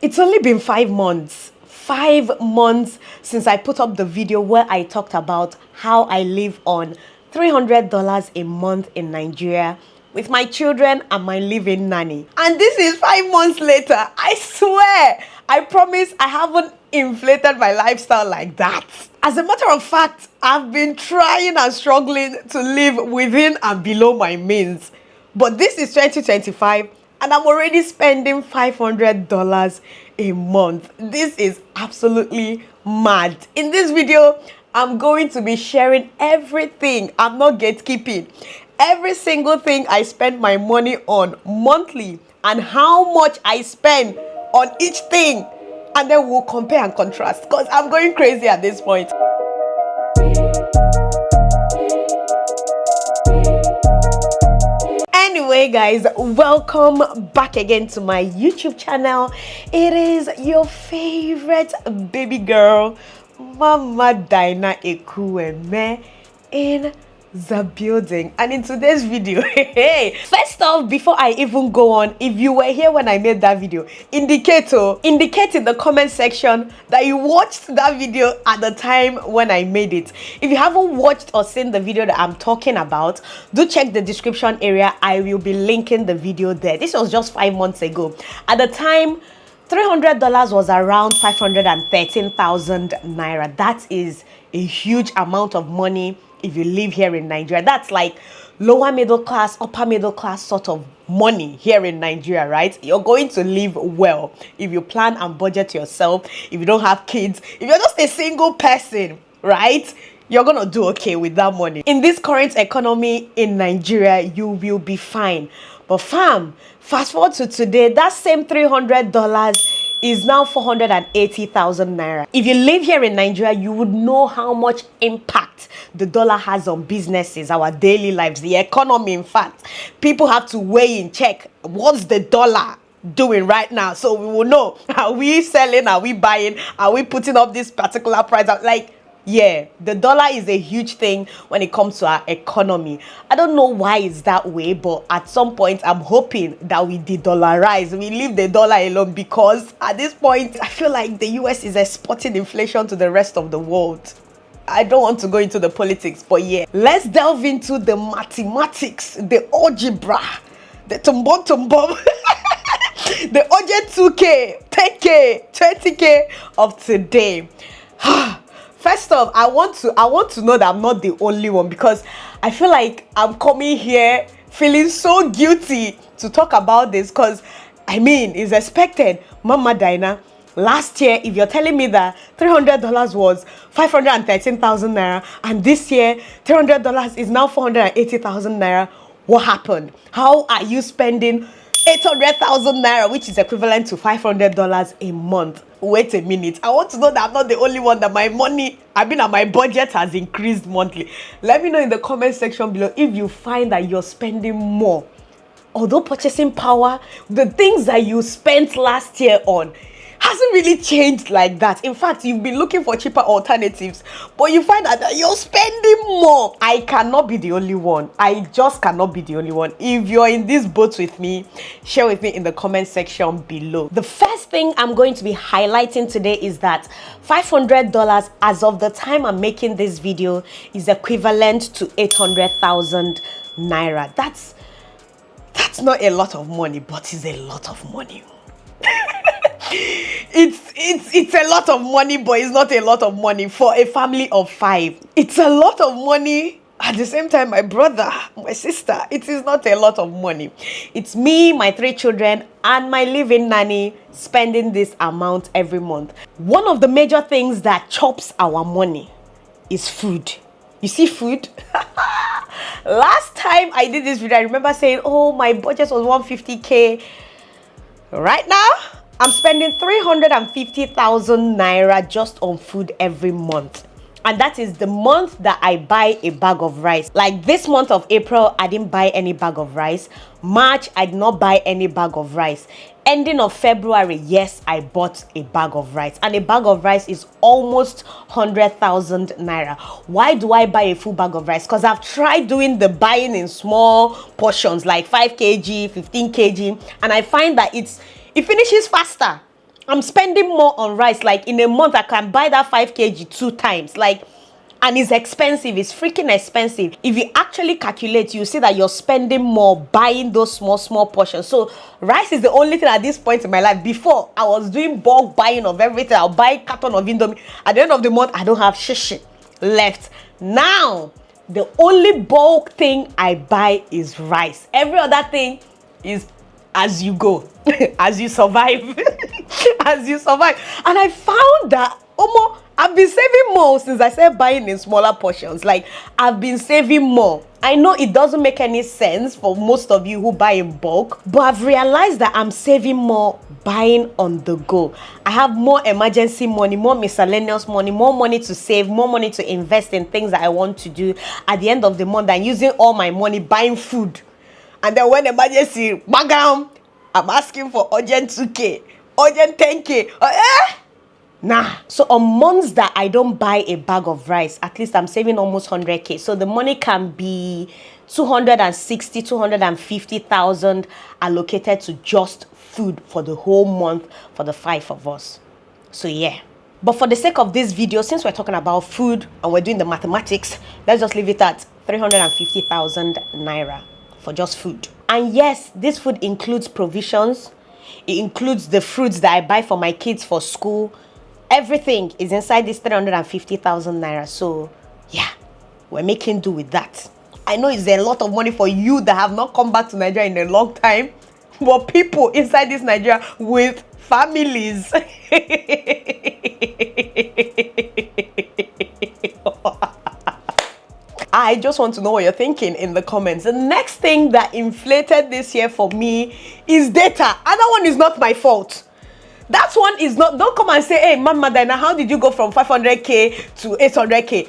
It's only been 5 months. 5 months since I put up the video where I talked about how I live on $300 a month in Nigeria with my children and my living nanny. And this is 5 months later. I swear, I promise I haven't inflated my lifestyle like that. As a matter of fact, I've been trying and struggling to live within and below my means. But this is 2025 and I'm already spending $500 a month. This is absolutely mad. In this video, I'm going to be sharing everything. I'm not gatekeeping. Every single thing I spend my money on monthly and how much I spend on each thing. And then we'll compare and contrast because I'm going crazy at this point. Anyway, guys, welcome back again to my YouTube channel. It is your favorite baby girl, Mama Dyna Ekwueme, in the building. And in today's video, first off, before I even go on, if you were here when I made that video, indicate in the comment section that you watched that video at the time when I made it. If you haven't watched or seen the video that I'm talking about, do check the description area. I will be linking the video there. This was just 5 months ago. At the time, $300 was around 513,000 naira. That is a huge amount of money if you live here in Nigeria. That's like lower middle class, upper middle class sort of money here in Nigeria, right? You're going to live well if you plan and budget yourself, if you don't have kids, if you're just a single person, right? You're gonna do okay with that money. In this current economy in Nigeria, you will be fine. But fam, fast forward to today, that same $300 is now 480,000 naira. If you live here in Nigeria, you would know how much impact the dollar has on businesses, our daily lives, the economy. In fact, people have to weigh in, check what's the dollar doing right now, so we will know, are we selling, are we buying, are we putting up this particular price? Like, yeah, the dollar is a huge thing when it comes to our economy. I don't know why it's that way, but at some point, I'm hoping that we de-dollarize. We leave the dollar alone, because at this point, I feel like the US is exporting inflation to the rest of the world. I don't want to go into the politics, but yeah. Let's delve into the mathematics, the algebra, the tumbom. The urgent 2K, 10K, 20K of today. First off, I want to know that I'm not the only one, because I feel like I'm coming here feeling so guilty to talk about this, because I mean, it's expected. Mama Dyna, last year, if you're telling me that $300 was 513,000 naira, and this year $300 is now 480,000 naira, what happened? How are you spending 800,000 naira, which is equivalent to $500 a month? Wait a minute. I want to know that I'm not the only one that my budget has increased monthly. Let me know in the comment section below if you find that you're spending more. Although purchasing power, the things that you spent last year on hasn't really changed like that. In fact, you've been looking for cheaper alternatives, but you find that you're spending more. I cannot be the only one. I just cannot be the only one. If you're in this boat with me, share with me in the comment section below. The first thing I'm going to be highlighting today is that $500 as of the time I'm making this video is equivalent to 800,000 naira. That's not a lot of money, but it's a lot of money. It's a lot of money, but it's not a lot of money for a family of 5. It's a lot of money. At the same time, my brother, my sister, it is not a lot of money. It's me, my 3 children, and my living nanny spending this amount every month. One of the major things that chops our money is food. You see, food? Last time I did this video, I remember saying, oh, my budget was 150K. Right now, I'm spending 350,000 naira just on food every month. And that is the month that I buy a bag of rice. Like this month of April, I didn't buy any bag of rice. March, I did not buy any bag of rice. Ending of February, yes, I bought a bag of rice. And a bag of rice is almost 100,000 naira. Why do I buy a full bag of rice? Because I've tried doing the buying in small portions, like 5 kg, 15 kg. And I find that it finishes faster. I'm spending more on rice. Like in a month, I can buy that 5 kg 2 times. Like, and it's expensive. It's freaking expensive. If you actually calculate, you see that you're spending more buying those small portions. So rice is the only thing at this point in my life. Before, I was doing bulk buying of everything. I'll buy a carton of Indomie. At the end of the month, I don't have shit left. Now, the only bulk thing I buy is rice. Every other thing is as you go, as you survive, as you survive. And I found that I've been saving more since I started buying in smaller portions. Like, I've been saving more. I know it doesn't make any sense for most of you who buy in bulk, but I've realized that I'm saving more buying on the go. I have more emergency money, more miscellaneous money, more money to save, more money to invest in things that I want to do at the end of the month than using all my money buying food. And then when emergency, background, I'm asking for urgent 2K, urgent 10K. Nah. So on months that I don't buy a bag of rice, at least I'm saving almost 100K. So the money can be 260, 250,000 allocated to just food for the whole month for the 5 of us. So yeah. But for the sake of this video, since we're talking about food and we're doing the mathematics, let's just leave it at 350,000 naira for just food. And yes, this food includes provisions. It includes the fruits that I buy for my kids for school. Everything is inside this 350,000 naira. So yeah, we're making do with that. I know it's a lot of money for you that have not come back to Nigeria in a long time, but people inside this Nigeria with families. I just want to know what you're thinking in the comments. The next thing that inflated this year for me is data. And that one is not my fault. That one is not, don't come and say, hey, Mama Dyna, how did you go from 500K to 800K?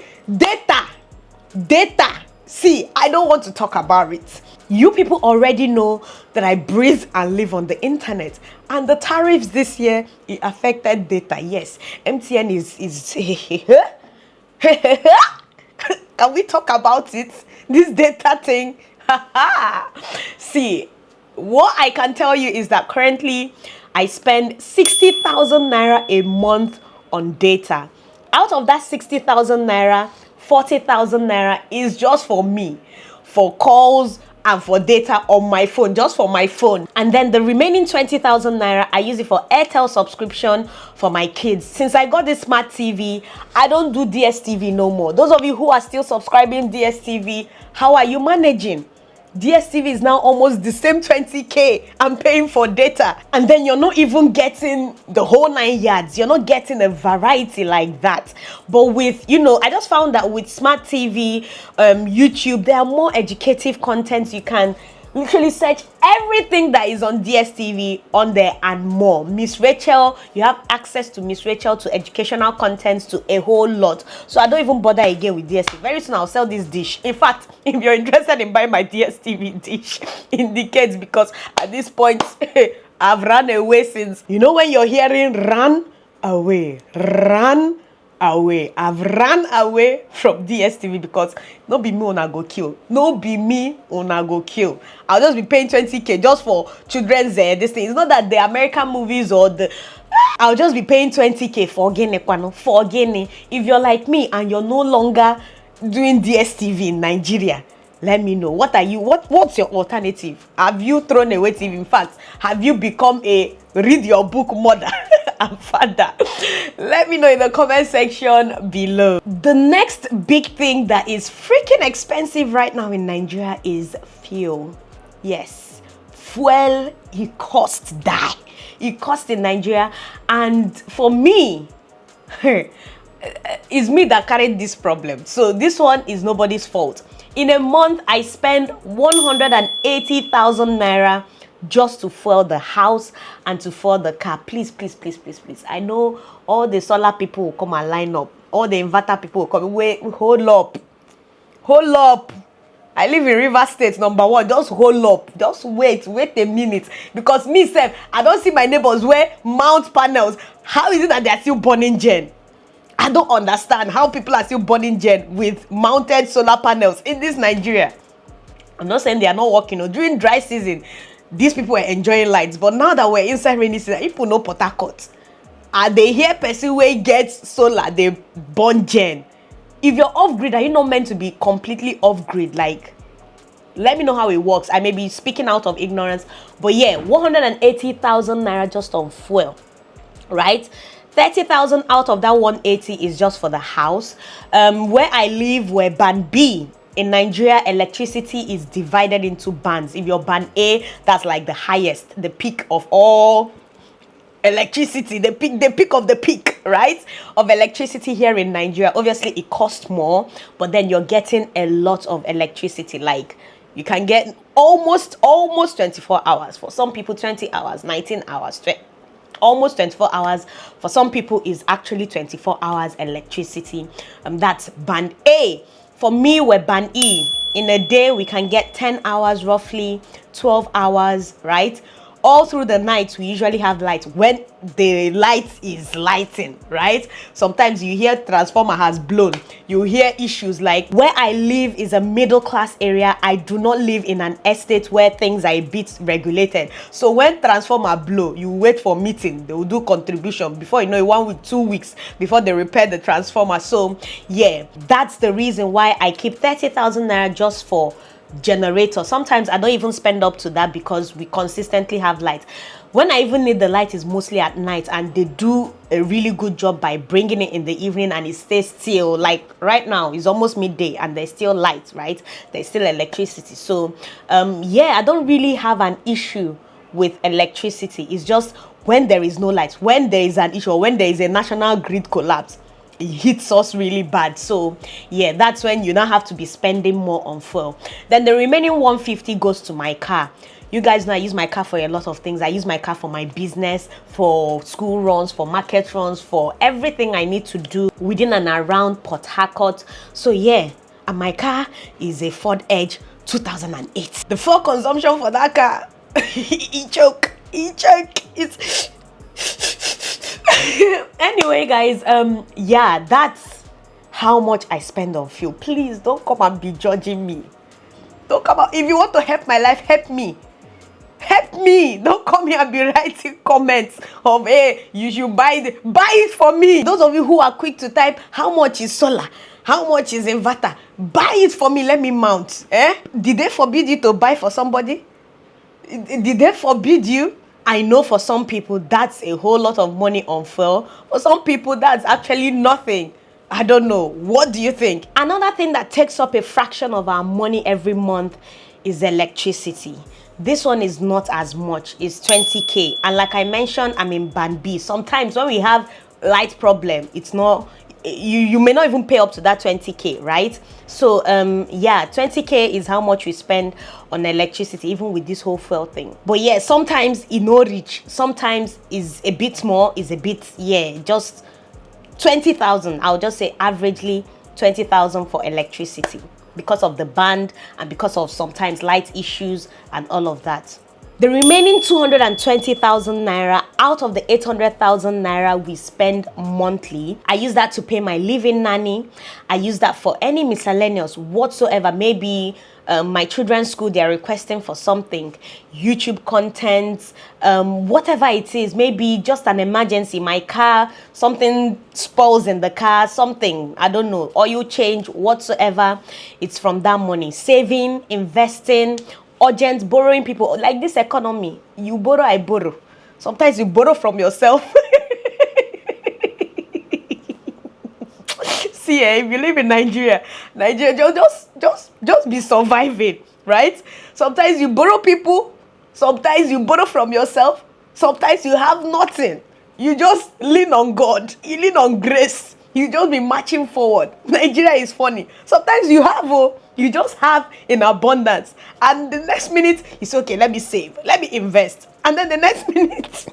Data. See, I don't want to talk about it. You people already know that I breathe and live on the internet. And the tariffs this year, it affected data. Yes, MTN is Can we talk about it? This data thing. See, what I can tell you is that currently I spend 60,000 naira a month on data. Out of that 60,000 naira, 40,000 naira is just for me, for calls and for data on my phone, just for my phone. And then the remaining 20,000 naira, I use it for Airtel subscription for my kids. Since I got this smart TV, I don't do DSTV no more. Those of you who are still subscribing DSTV, how are you managing? DSTV is now almost the same 20K I'm paying for data. And then you're not even getting the whole 9 yards. You're not getting a variety like that. But with, I just found that with smart TV, YouTube, there are more educative contents. You can literally search everything that is on DSTV on there and more. Miss Rachel, you have access to Miss Rachel, to educational contents, to a whole lot. So I don't even bother again with DSTV. Very soon I'll sell this dish. In fact, if you're interested in buying my DSTV dish, indicate, because at this point I've run away since, when you're hearing run away. I've ran away from DSTV because no be me una go kill. I'll just be paying 20K just for children's this thing. It's not that the American movies or the I'll just be paying 20K for Guinea. If you're like me and you're no longer doing DSTV in Nigeria, let me know. What's your alternative? Have you thrown away TV? In fact, have you become a read your book mother and father? Let me know in the comment section below. The next big thing that is freaking expensive right now in Nigeria is fuel. Yes, fuel, it costs die. It costs in Nigeria, and for me, it's me that carried this problem. So this one is nobody's fault. In a month, I spend 180,000 naira just to fuel the house and to fuel the car. Please. I know all the solar people will come and line up. All the inverter people will come. Wait, hold up. I live in River State, number 1. Just hold up. Just wait a minute. Because me, sef, I don't see my neighbors where mount panels. How is it that they are still burning gen? I don't understand how people are still burning gen with mounted solar panels in this Nigeria. I'm not saying they are not working. During dry season, these people were enjoying lights. But now that we're inside rainy season, people know Port Harcourt. and they hear person wey get solar they burn gen. If you're off grid, are you not meant to be completely off grid? Like, let me know how it works. I may be speaking out of ignorance, but yeah, 180,000 naira just on fuel, right? 30,000 out of that 180 is just for the house. Where I live, where band B in Nigeria, electricity is divided into bands. If you're band A, that's like the highest, the peak of all electricity, the peak of the peak, right, of electricity here in Nigeria. Obviously it costs more, but then you're getting a lot of electricity. Like, you can get almost 24 hours for some people, 20 hours, 19 hours, almost 24 hours for some people is actually 24 hours electricity. That's band A. For me, we're band E. In a day we can get 10 hours, roughly 12 hours, right? All through the night we usually have light when the light is lighting, right? Sometimes you hear transformer has blown, you hear issues. Like, where I live is a middle class area. I do not live in an estate where things are a bit regulated. So when transformer blow, you wait for meeting, they will do contribution. Before you know it, 1 week, 2 weeks before they repair the transformer. So yeah, that's the reason why I keep 30,000 naira just for generator. Sometimes I don't even spend up to that because we consistently have light. When I even need the light is mostly at night, and they do a really good job by bringing it in the evening and it stays still. Like right now it's almost midday and there's still light, right? There's still electricity. So yeah, I don't really have an issue with electricity. It's just when there is no light, when there is an issue, or when there is a national grid collapse, it hits us really bad. So yeah, that's when you now have to be spending more on fuel. Then the remaining 150 goes to my car. You guys know I use my car for a lot of things. I use my car for my business, for school runs, for market runs, for everything I need to do within and around Port Harcourt. So yeah, and my car is a Ford Edge 2008. The fuel consumption for that car, it choke. It's anyway guys, yeah, that's how much I spend on fuel. Please don't come and be judging me. Don't come out. If you want to help my life, help me. Don't come here and be writing comments of, hey, you should buy it for me. Those of you who are quick to type, how much is solar, how much is inverter, buy it for me, let me mount. Did they forbid you to buy for somebody? Did they forbid you? I know for some people that's a whole lot of money on fuel. For some people that's actually nothing. I don't know. What do you think? Another thing that takes up a fraction of our money every month is electricity. This one is not as much. It's 20k. And like I mentioned, I'm in band B. Sometimes when we have light problem, it's not, you may not even pay up to that 20k, right? So yeah, 20k is how much we spend on electricity, even with this whole fuel thing. But yeah, sometimes it no reach, sometimes is a bit more, is a bit, yeah, just 20,000. I'll just say averagely 20,000 for electricity, because of the band and because of sometimes light issues and all of that. The remaining 220,000 naira out of the 800,000 naira we spend monthly, I use that to pay my living nanny. I use that for any miscellaneous whatsoever. Maybe my children's school, they're requesting for something, YouTube content, whatever it is. Maybe just an emergency, my car, something spoils in the car, something, I don't know, oil change, whatsoever. It's from that money. Saving, investing, urgent, borrowing. People like this economy, you borrow, I borrow. Sometimes you borrow from yourself. See, if you live in Nigeria, just be surviving, right? Sometimes you borrow people, sometimes you borrow from yourself, sometimes you have nothing. You just lean on God, you lean on grace, you just be marching forward. Nigeria is funny. Sometimes you have, you just have in abundance, and the next minute it's okay, let me save, let me invest, and then the next minute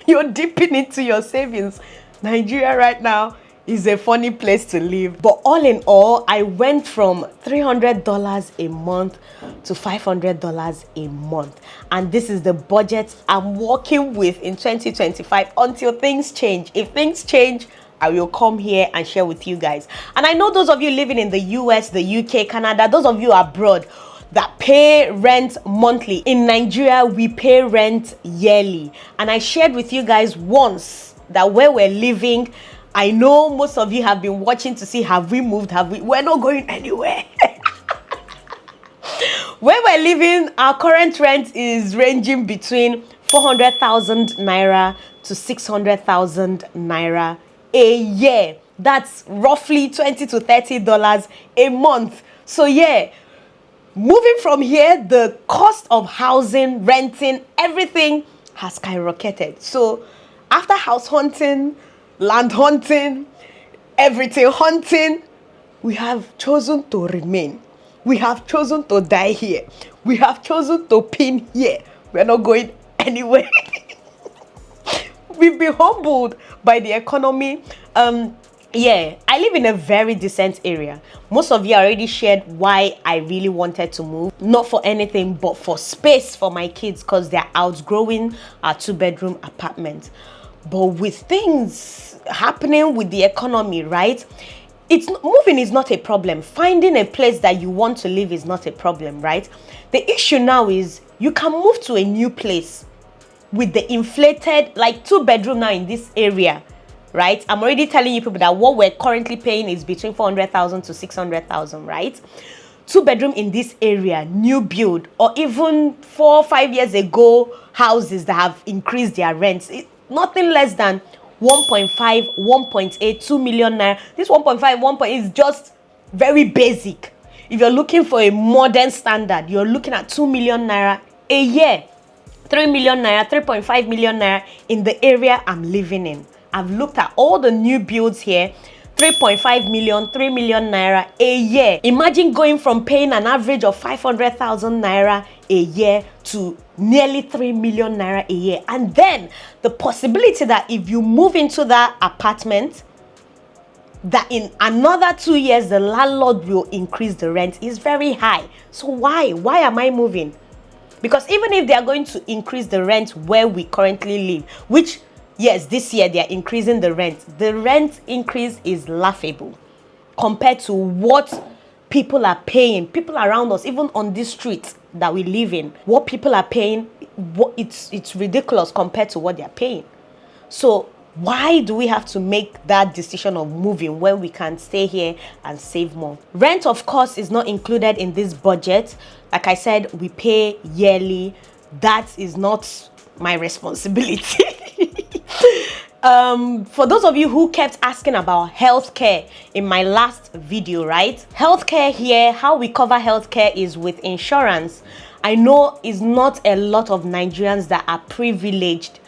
you're dipping into your savings. Nigeria right now is a funny place to live. But all in all, I went from $300 a month to $500 a month, and this is the budget I'm working with in 2025 until things change. If things change, I will come here and share with you guys. And I know those of you living in the US, the UK, Canada, those of you abroad that pay rent monthly. In Nigeria, we pay rent yearly. And I shared with you guys once that where we're living, I know most of you have been watching to see, have we moved? We're not going anywhere. Where we're living, our current rent is ranging between 400,000 naira to 600,000 naira a year. That's roughly $20 to $30 a month. So yeah, moving from here, the cost of housing, renting, everything has skyrocketed. So after house hunting, land hunting, everything hunting, we have chosen to remain. We have chosen to die here. We have chosen to pin here. We're not going anywhere. We've been humbled by the economy. Yeah, I live in a very decent area. Most of you already shared why I really wanted to move. Not for anything, but for space for my kids, because they're outgrowing our 2-bedroom apartment. But with things happening with the economy, right? Moving is not a problem. Finding a place that you want to live is not a problem, right? The issue now is you can move to a new place with the inflated, like 2-bedroom now in this area, right? I'm already telling you people that what we're currently paying is between 400,000 to 600,000, right? 2-bedroom in this area, new build, or even 4 or 5 years ago, houses that have increased their rents, nothing less than 1.5, 1.8, 2 million naira. This 1.5, 1. Is just very basic. If you're looking for a modern standard, you're looking at 2 million naira a year. 3 million naira, 3.5 million naira in the area I'm living in. I've looked at all the new builds here. 3.5 million, 3 million naira a year. Imagine going from paying an average of 500,000 naira a year to nearly 3 million naira a year. And then the possibility that if you move into that apartment, that in another 2 years, the landlord will increase the rent is very high. So why am I moving? Because even if they are going to increase the rent where we currently live, which, yes, this year they are increasing the rent increase is laughable compared to what people are paying. People around us, even on this street that we live in, what people are paying, it's ridiculous compared to what they are paying. So why do we have to make that decision of moving when we can stay here and save more? Rent, of course, is not included in this budget. Like I said, we pay yearly. That is not my responsibility. For those of you who kept asking about healthcare in my last video, right? Healthcare here, how we cover healthcare is with insurance. I know it's not a lot of Nigerians that are privileged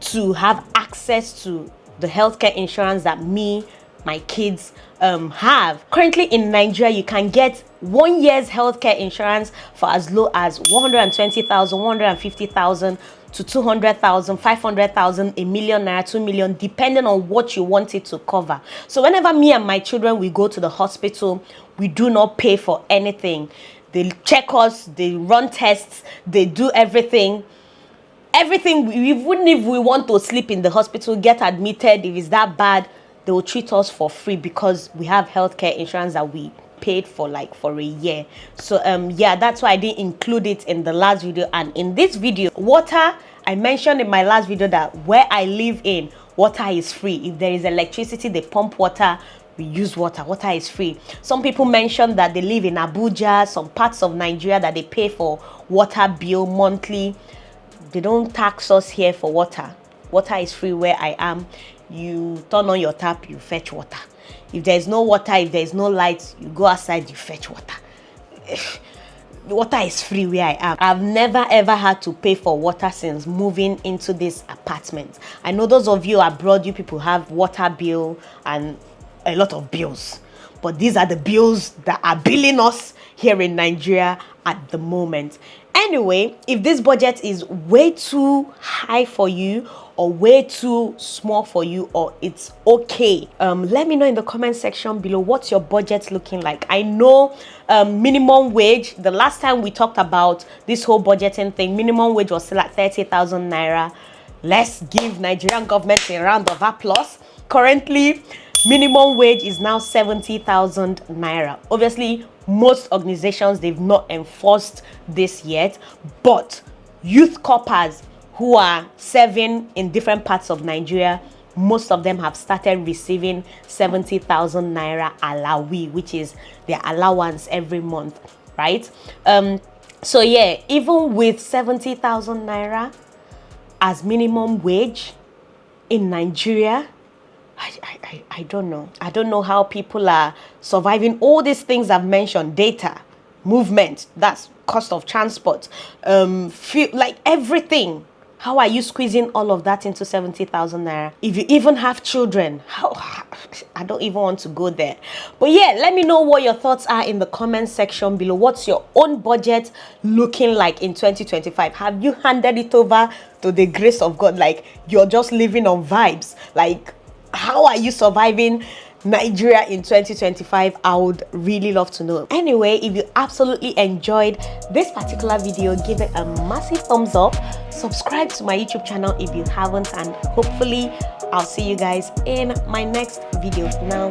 to have access to the healthcare insurance that me, my kids have. Currently in Nigeria, you can get 1 year's healthcare insurance for as low as 120,000, 150,000 to 200,000, 500,000, a million naira, 2 million, depending on what you want it to cover. So whenever me and my children, we go to the hospital, we do not pay for anything. They check us, they run tests, they do everything. Even if we want to sleep in the hospital, get admitted, if it's that bad, they will treat us for free because we have healthcare insurance that we paid for like for a year. So yeah, that's why I didn't include it in the last video. And in this video, water, I mentioned in my last video that where I live in, water is free. If there is electricity, they pump water, we use water is free. Some people mentioned that they live in Abuja, some parts of Nigeria, that they pay for water bill monthly. They don't tax us here for water. Water is free where I am. You turn on your tap, you fetch water. If there's no water, if there's no light, you go outside, you fetch water. Water is free where I am. I've never ever had to pay for water since moving into this apartment. I know those of you abroad, you people have water bill and a lot of bills. But these are the bills that are billing us here in Nigeria at the moment. Anyway, if this budget is way too high for you or way too small for you, or it's okay, let me know in the comment section below. What's your budget looking like? I know minimum wage, the last time we talked about this whole budgeting thing, minimum wage was still at 30,000 naira. Let's give Nigerian government a round of applause. Currently, minimum wage is now 70,000 naira. Obviously, most organizations, they've not enforced this yet, but youth corpers who are serving in different parts of Nigeria, most of them have started receiving 70,000 naira alawi, which is their allowance every month, right? So yeah, even with 70,000 naira as minimum wage in Nigeria, I don't know. I don't know how people are surviving all these things I've mentioned: data, movement, that's cost of transport, like everything. How are you squeezing all of that into 70,000 naira? If you even have children, I don't even want to go there. But yeah, let me know what your thoughts are in the comment section below. What's your own budget looking like in 2025? Have you handed it over to the grace of God? Like, you're just living on vibes? Like, how are you surviving Nigeria in 2025? I would really love to know. Anyway, if you absolutely enjoyed this particular video, give it a massive thumbs up. Subscribe to my YouTube channel if you haven't, and hopefully I'll see you guys in my next video. Now,